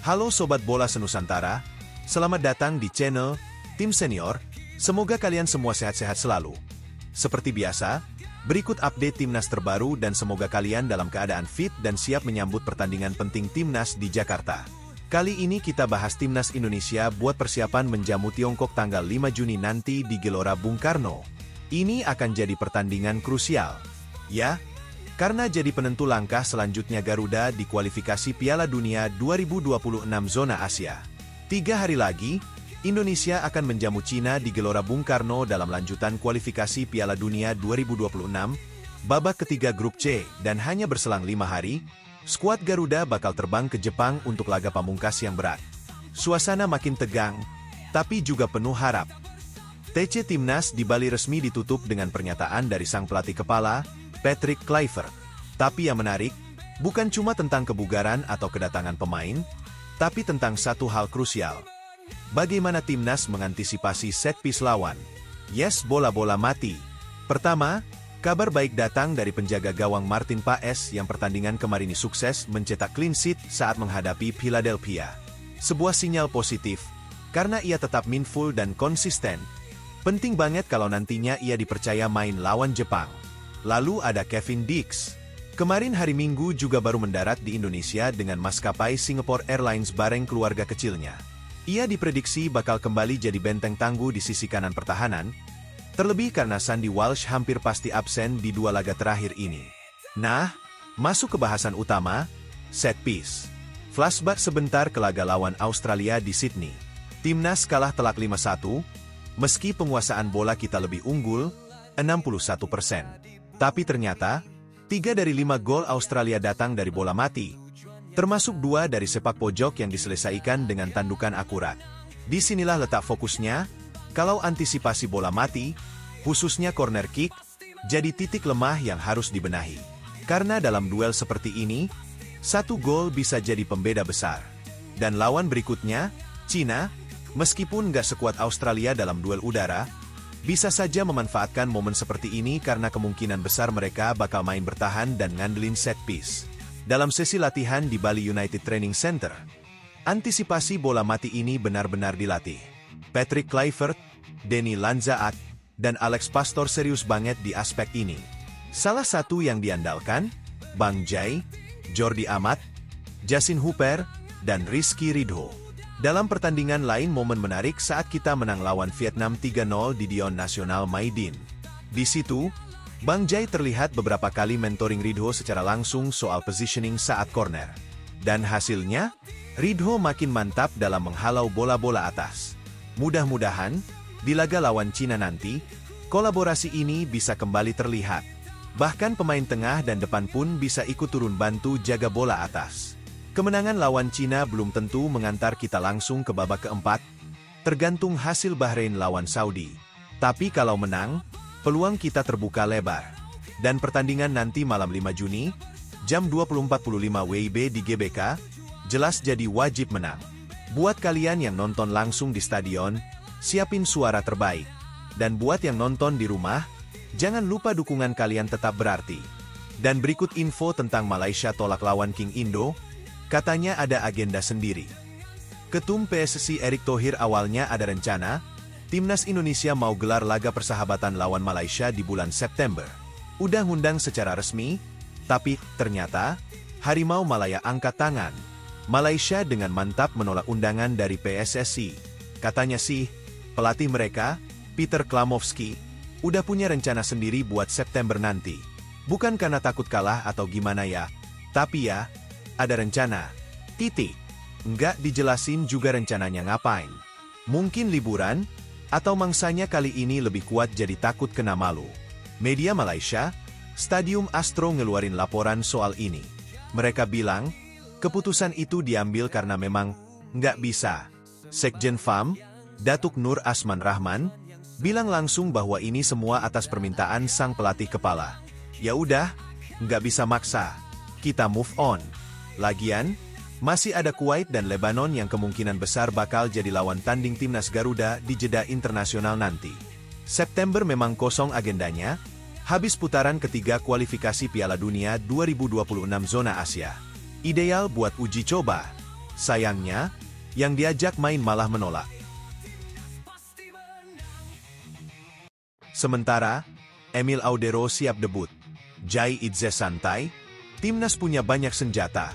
Halo Sobat Bola Senusantara, selamat datang di channel Tim Senior. Semoga kalian semua sehat-sehat selalu. Seperti biasa, berikut update Timnas terbaru dan semoga kalian dalam keadaan fit dan siap menyambut pertandingan penting Timnas di Jakarta. Kali ini kita bahas Timnas Indonesia buat persiapan menjamu Tiongkok tanggal 5 Juni nanti di Gelora Bung Karno. Ini akan jadi pertandingan krusial. Ya, karena jadi penentu langkah selanjutnya Garuda di kualifikasi Piala Dunia 2026 zona Asia. 3 hari lagi, Indonesia akan menjamu Cina di Gelora Bung Karno dalam lanjutan kualifikasi Piala Dunia 2026, babak ketiga grup C, dan hanya berselang 5 hari, skuad Garuda bakal terbang ke Jepang untuk laga pamungkas yang berat. Suasana makin tegang, tapi juga penuh harap. TC Timnas di Bali resmi ditutup dengan pernyataan dari sang pelatih kepala, Patrick Kluivert. Tapi yang menarik, bukan cuma tentang kebugaran atau kedatangan pemain, tapi tentang satu hal krusial. Bagaimana Timnas mengantisipasi set piece lawan? Yes, bola-bola mati. Pertama, kabar baik datang dari penjaga gawang Martin Paes yang pertandingan kemarin ini sukses mencetak clean sheet saat menghadapi Philadelphia. Sebuah sinyal positif, karena ia tetap mindful dan konsisten. Penting banget kalau nantinya ia dipercaya main lawan Jepang. Lalu ada Kevin Dix. Kemarin hari Minggu juga baru mendarat di Indonesia dengan maskapai Singapore Airlines bareng keluarga kecilnya. Ia diprediksi bakal kembali jadi benteng tangguh di sisi kanan pertahanan, terlebih karena Sandy Walsh hampir pasti absen di 2 laga terakhir ini. Nah, masuk ke bahasan utama, set piece. Flashback sebentar ke laga lawan Australia di Sydney. Timnas kalah telak 5-1, meski penguasaan bola kita lebih unggul, 61%. Tapi ternyata, 3 dari 5 gol Australia datang dari bola mati, termasuk 2 dari sepak pojok yang diselesaikan dengan tandukan akurat. Disinilah letak fokusnya, kalau antisipasi bola mati, khususnya corner kick, jadi titik lemah yang harus dibenahi. Karena dalam duel seperti ini, 1 gol bisa jadi pembeda besar. Dan lawan berikutnya, Cina, meskipun nggak sekuat Australia dalam duel udara, bisa saja memanfaatkan momen seperti ini karena kemungkinan besar mereka bakal main bertahan dan ngandelin set piece. Dalam sesi latihan di Bali United Training Center, antisipasi bola mati ini benar-benar dilatih. Patrick Kluivert, Denny Lanzaat, dan Alex Pastor serius banget di aspek ini. Salah satu yang diandalkan, Bang Jai, Jordi Amat, Justin Hooper, dan Rizky Ridho. Dalam pertandingan lain momen menarik saat kita menang lawan Vietnam 3-0 di Dion Nasional Maidin. Di situ, Bang Jai terlihat beberapa kali mentoring Ridho secara langsung soal positioning saat corner. Dan hasilnya, Ridho makin mantap dalam menghalau bola-bola atas. Mudah-mudahan, di laga lawan Cina nanti, kolaborasi ini bisa kembali terlihat. Bahkan pemain tengah dan depan pun bisa ikut turun bantu jaga bola atas. Kemenangan lawan Cina belum tentu mengantar kita langsung ke babak keempat, tergantung hasil Bahrain lawan Saudi. Tapi kalau menang, peluang kita terbuka lebar. Dan pertandingan nanti malam 5 Juni, jam 20.45 WIB di GBK, jelas jadi wajib menang. Buat kalian yang nonton langsung di stadion, siapin suara terbaik. Dan buat yang nonton di rumah, jangan lupa dukungan kalian tetap berarti. Dan berikut info tentang Malaysia tolak lawan King Indo. Katanya ada agenda sendiri. Ketum PSSI Erick Thohir awalnya ada rencana, Timnas Indonesia mau gelar laga persahabatan lawan Malaysia di bulan September. Udah ngundang secara resmi, tapi ternyata, Harimau Malaya angkat tangan. Malaysia dengan mantap menolak undangan dari PSSI. Katanya sih, pelatih mereka, Peter Klamovski, udah punya rencana sendiri buat September nanti. Bukan karena takut kalah atau gimana ya, tapi ya, ada rencana. Titik. Nggak dijelasin juga rencananya ngapain. Mungkin liburan, atau mangsanya kali ini lebih kuat jadi takut kena malu. Media Malaysia, Stadium Astro ngeluarin laporan soal ini. Mereka bilang, keputusan itu diambil karena memang nggak bisa. Sekjen FAM, Datuk Nur Asman Rahman, bilang langsung bahwa ini semua atas permintaan sang pelatih kepala. Ya udah, nggak bisa maksa. Kita move on. Lagian, masih ada Kuwait dan Lebanon yang kemungkinan besar bakal jadi lawan tanding Timnas Garuda di jeda internasional nanti. September memang kosong agendanya, habis putaran ketiga kualifikasi Piala Dunia 2026 zona Asia. Ideal buat uji coba. Sayangnya, yang diajak main malah menolak. Sementara, Emil Audero siap debut. Jai Idzes santai, timnas punya banyak senjata.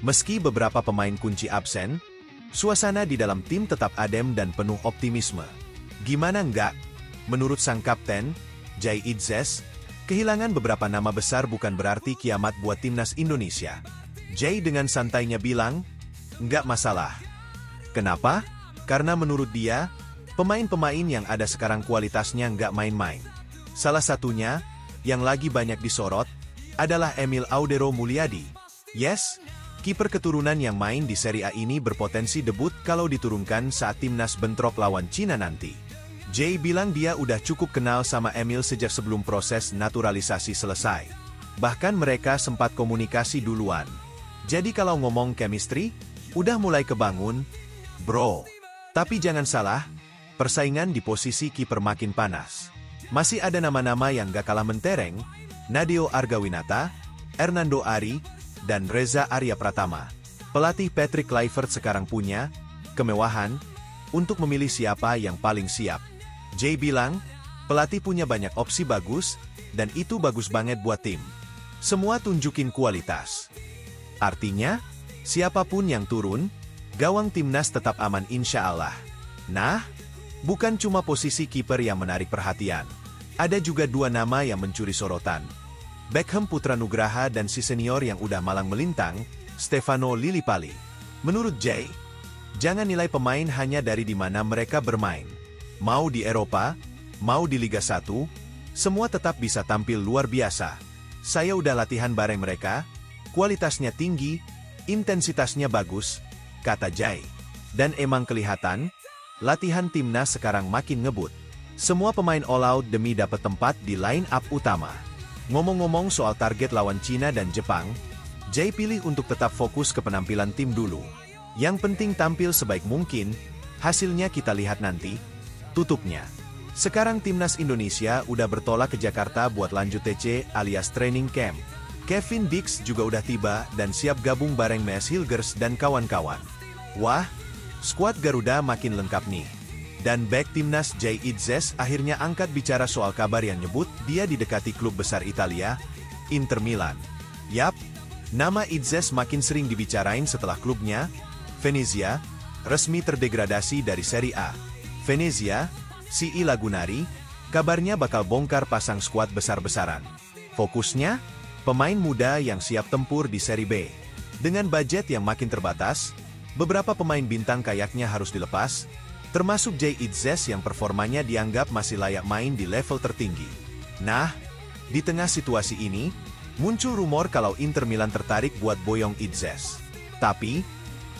Meski beberapa pemain kunci absen, suasana di dalam tim tetap adem dan penuh optimisme. Gimana enggak? Menurut sang kapten, Jai Idzes, kehilangan beberapa nama besar bukan berarti kiamat buat timnas Indonesia. Jai dengan santainya bilang, enggak masalah. Kenapa? Karena menurut dia, pemain-pemain yang ada sekarang kualitasnya nggak main-main. Salah satunya, yang lagi banyak disorot, adalah Emil Audero Mulyadi. Yes, kiper keturunan yang main di Serie A ini berpotensi debut kalau diturunkan saat timnas bentrok lawan Cina nanti. Jay bilang dia udah cukup kenal sama Emil sejak sebelum proses naturalisasi selesai. Bahkan mereka sempat komunikasi duluan. Jadi kalau ngomong chemistry, udah mulai kebangun, bro. Tapi jangan salah, persaingan di posisi kiper makin panas. Masih ada nama-nama yang gak kalah mentereng, Nadeo Argawinata, Hernando Ari, dan Reza Arya Pratama. Pelatih Patrick Kluivert sekarang punya kemewahan untuk memilih siapa yang paling siap. Jay bilang, pelatih punya banyak opsi bagus, dan itu bagus banget buat tim. Semua tunjukin kualitas. Artinya, siapapun yang turun, gawang timnas tetap aman insya Allah. Nah, bukan cuma posisi kiper yang menarik perhatian. Ada juga dua nama yang mencuri sorotan. Beckham Putra Nugraha dan si senior yang udah malang melintang, Stefano Lillipali. Menurut Jay, jangan nilai pemain hanya dari di mana mereka bermain. Mau di Eropa, mau di Liga 1, semua tetap bisa tampil luar biasa. Saya udah latihan bareng mereka, kualitasnya tinggi, intensitasnya bagus, kata Jay. Dan emang kelihatan, latihan timnas sekarang makin ngebut. Semua pemain all out demi dapat tempat di line up utama. Ngomong-ngomong soal target lawan Cina dan Jepang, Jay pilih untuk tetap fokus ke penampilan tim dulu. Yang penting tampil sebaik mungkin, hasilnya kita lihat nanti. Tutupnya. Sekarang timnas Indonesia udah bertolak ke Jakarta buat lanjut TC alias training camp. Kevin Dix juga udah tiba dan siap gabung bareng Maes Hilgers dan kawan-kawan. Wah, skuad Garuda makin lengkap nih. Dan back timnas Jai Idzes akhirnya angkat bicara soal kabar yang nyebut dia didekati klub besar Italia, Inter Milan. Yap, nama Idzes makin sering dibicarain setelah klubnya, Venezia, resmi terdegradasi dari Serie A. Venezia, CI Lagunari, kabarnya bakal bongkar pasang skuad besar-besaran. Fokusnya, pemain muda yang siap tempur di Serie B. Dengan budget yang makin terbatas, beberapa pemain bintang kayaknya harus dilepas, termasuk Jai Idzes yang performanya dianggap masih layak main di level tertinggi. Nah, di tengah situasi ini, muncul rumor kalau Inter Milan tertarik buat boyong Idzes. Tapi,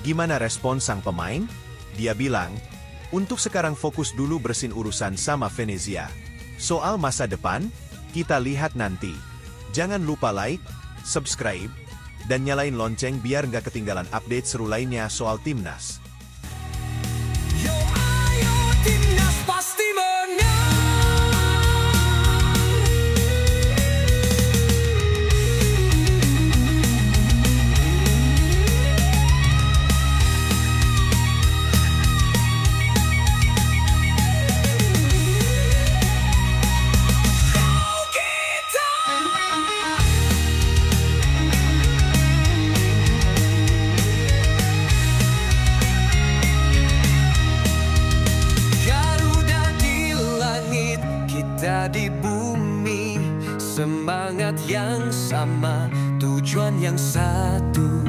gimana respon sang pemain? Dia bilang, untuk sekarang fokus dulu bersihin urusan sama Venezia. Soal masa depan, kita lihat nanti. Jangan lupa like, subscribe, dan nyalain lonceng biar nggak ketinggalan update seru lainnya soal timnas. Timnas pasti menang. Di bumi, semangat yang sama, tujuan yang satu.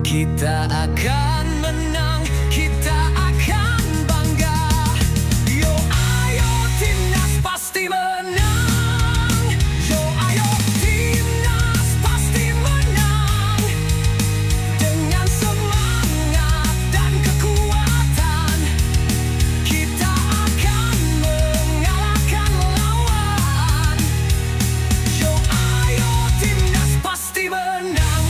Kita akan menang, kita akan bangga. Yo ayo timnas pasti menang. Yo ayo timnas pasti menang. Dengan semangat dan kekuatan, kita akan mengalahkan lawan. Yo ayo timnas pasti menang.